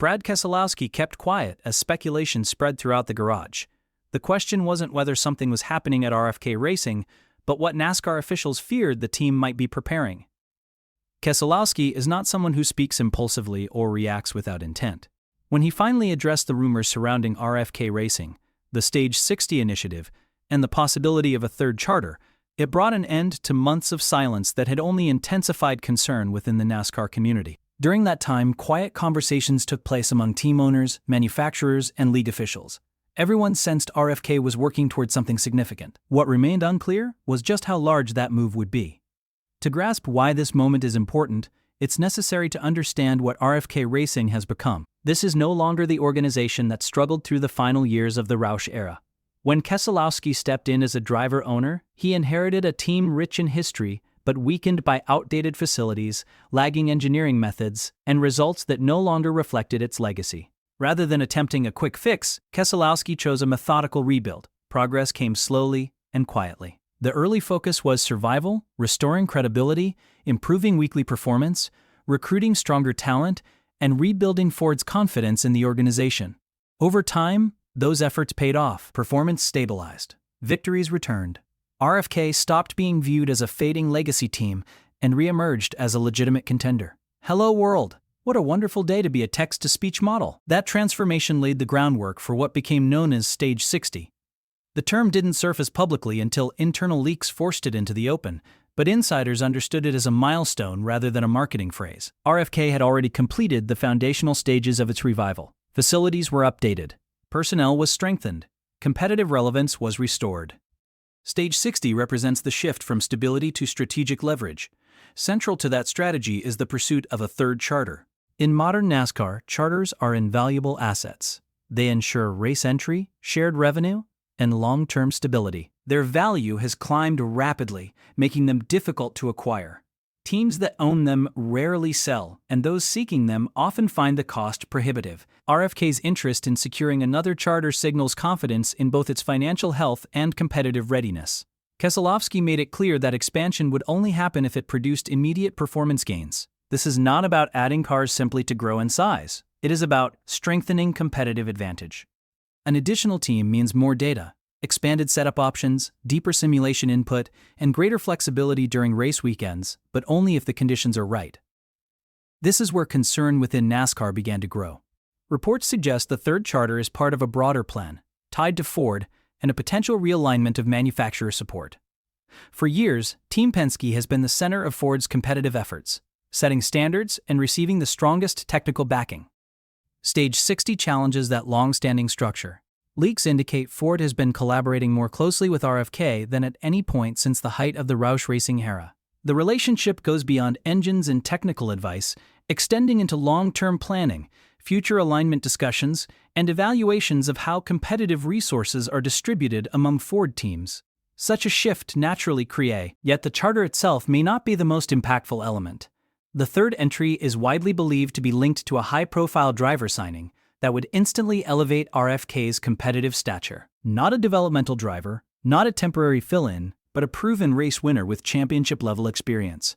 Brad Keselowski kept quiet as speculation spread throughout the garage. The question wasn't whether something was happening at RFK Racing, but what NASCAR officials feared the team might be preparing. Keselowski is not someone who speaks impulsively or reacts without intent. When he finally addressed the rumors surrounding RFK Racing, the Stage 60 initiative, and the possibility of a third charter, it brought an end to months of silence that had only intensified concern within the NASCAR community. During that time, quiet conversations took place among team owners, manufacturers, and league officials. Everyone sensed RFK was working towards something significant. What remained unclear was just how large that move would be. To grasp why this moment is important, it's necessary to understand what RFK Racing has become. This is no longer the organization that struggled through the final years of the Roush era. When Keselowski stepped in as a driver-owner, he inherited a team rich in history but weakened by outdated facilities, lagging engineering methods, and results that no longer reflected its legacy. Rather than attempting a quick fix, Keselowski chose a methodical rebuild. Progress came slowly and quietly. The early focus was survival, restoring credibility, improving weekly performance, recruiting stronger talent, and rebuilding Ford's confidence in the organization. Over time, those efforts paid off. Performance stabilized. Victories returned. RFK stopped being viewed as a fading legacy team and re-emerged as a legitimate contender. Hello world! What a wonderful day to be a text-to-speech model. That transformation laid the groundwork for what became known as Stage 60. The term didn't surface publicly until internal leaks forced it into the open, but insiders understood it as a milestone rather than a marketing phrase. RFK had already completed the foundational stages of its revival. Facilities were updated. Personnel was strengthened. Competitive relevance was restored. Stage 60 represents the shift from stability to strategic leverage. Central to that strategy is the pursuit of a third charter. In modern NASCAR, charters are invaluable assets. They ensure race entry, shared revenue, and long-term stability. Their value has climbed rapidly, making them difficult to acquire. Teams that own them rarely sell, and those seeking them often find the cost prohibitive. RFK's interest in securing another charter signals confidence in both its financial health and competitive readiness. Keselowski made it clear that expansion would only happen if it produced immediate performance gains. This is not about adding cars simply to grow in size. It is about strengthening competitive advantage. An additional team means more data, expanded setup options, deeper simulation input, and greater flexibility during race weekends, but only if the conditions are right. This is where concern within NASCAR began to grow. Reports suggest the third charter is part of a broader plan, tied to Ford, and a potential realignment of manufacturer support. For years, Team Penske has been the center of Ford's competitive efforts, setting standards and receiving the strongest technical backing. Stage 60 challenges that long-standing structure. Leaks indicate Ford has been collaborating more closely with RFK than at any point since the height of the Roush Racing era. The relationship goes beyond engines and technical advice, extending into long-term planning, future alignment discussions, and evaluations of how competitive resources are distributed among Ford teams. Such a shift naturally creates, yet the charter itself may not be the most impactful element. The third entry is widely believed to be linked to a high-profile driver signing that would instantly elevate RFK's competitive stature. Not a developmental driver, not a temporary fill-in, but a proven race winner with championship-level experience.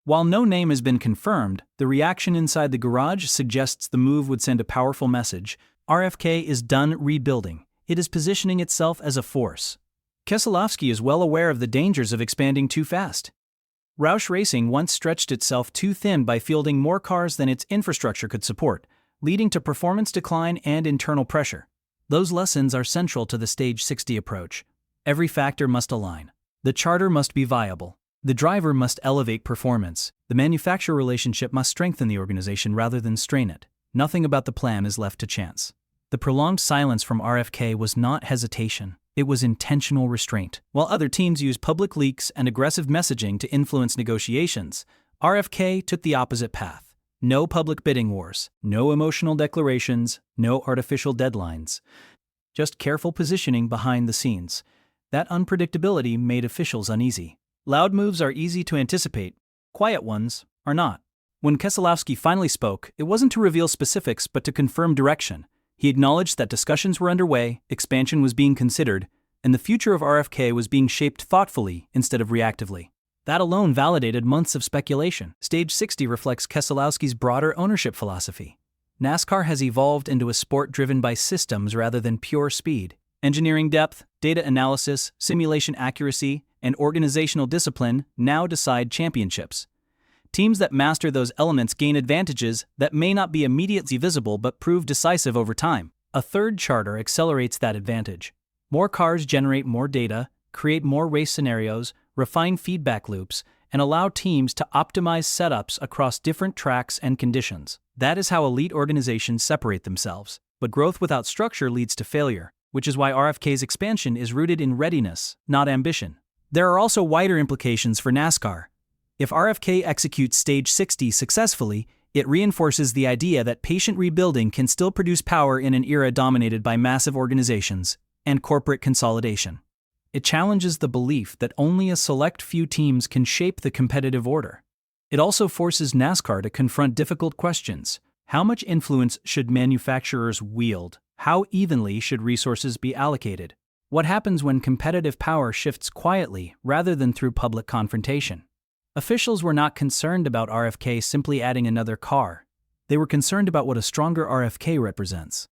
While no name has been confirmed, the reaction inside the garage suggests the move would send a powerful message. RFK is done rebuilding. It is positioning itself as a force. Keselowski is well aware of the dangers of expanding too fast. Roush Racing once stretched itself too thin by fielding more cars than its infrastructure could support, leading to performance decline and internal pressure. Those lessons are central to the Stage 60 approach. Every factor must align. The charter must be viable. The driver must elevate performance. The manufacturer relationship must strengthen the organization rather than strain it. Nothing about the plan is left to chance. The prolonged silence from RFK was not hesitation. It was intentional restraint. While other teams used public leaks and aggressive messaging to influence negotiations, RFK took the opposite path. No public bidding wars, no emotional declarations, no artificial deadlines. Just careful positioning behind the scenes. That unpredictability made officials uneasy. Loud moves are easy to anticipate, quiet ones are not. When Keselowski finally spoke, it wasn't to reveal specifics but to confirm direction. He acknowledged that discussions were underway, expansion was being considered, and the future of RFK was being shaped thoughtfully instead of reactively. That alone validated months of speculation. Stage 60 reflects Keselowski's broader ownership philosophy. NASCAR has evolved into a sport driven by systems rather than pure speed. Engineering depth, data analysis, simulation accuracy, and organizational discipline now decide championships. Teams that master those elements gain advantages that may not be immediately visible but prove decisive over time. A third charter accelerates that advantage. More cars generate more data, create more race scenarios, refine feedback loops, and allow teams to optimize setups across different tracks and conditions. That is how elite organizations separate themselves. But growth without structure leads to failure, which is why RFK's expansion is rooted in readiness, not ambition. There are also wider implications for NASCAR. If RFK executes Stage 60 successfully, it reinforces the idea that patient rebuilding can still produce power in an era dominated by massive organizations and corporate consolidation. It challenges the belief that only a select few teams can shape the competitive order. It also forces NASCAR to confront difficult questions. How much influence should manufacturers wield? How evenly should resources be allocated? What happens when competitive power shifts quietly rather than through public confrontation? Officials were not concerned about RFK simply adding another car. They were concerned about what a stronger RFK represents.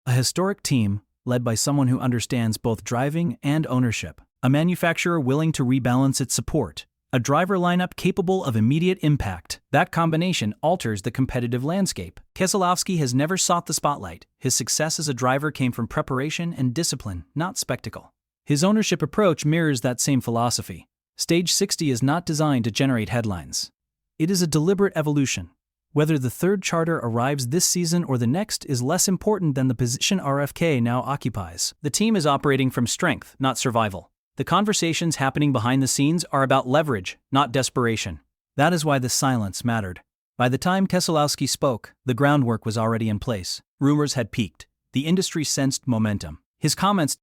A historic team, led by someone who understands both driving and ownership. A manufacturer willing to rebalance its support. A driver lineup capable of immediate impact. That combination alters the competitive landscape. Keselowski has never sought the spotlight. His success as a driver came from preparation and discipline, not spectacle. His ownership approach mirrors that same philosophy. Stage 60 is not designed to generate headlines. It is a deliberate evolution. Whether the third charter arrives this season or the next is less important than the position RFK now occupies. The team is operating from strength, not survival. The conversations happening behind the scenes are about leverage, not desperation. That is why the silence mattered. By the time Keselowski spoke, the groundwork was already in place. Rumors had peaked. The industry sensed momentum. His comments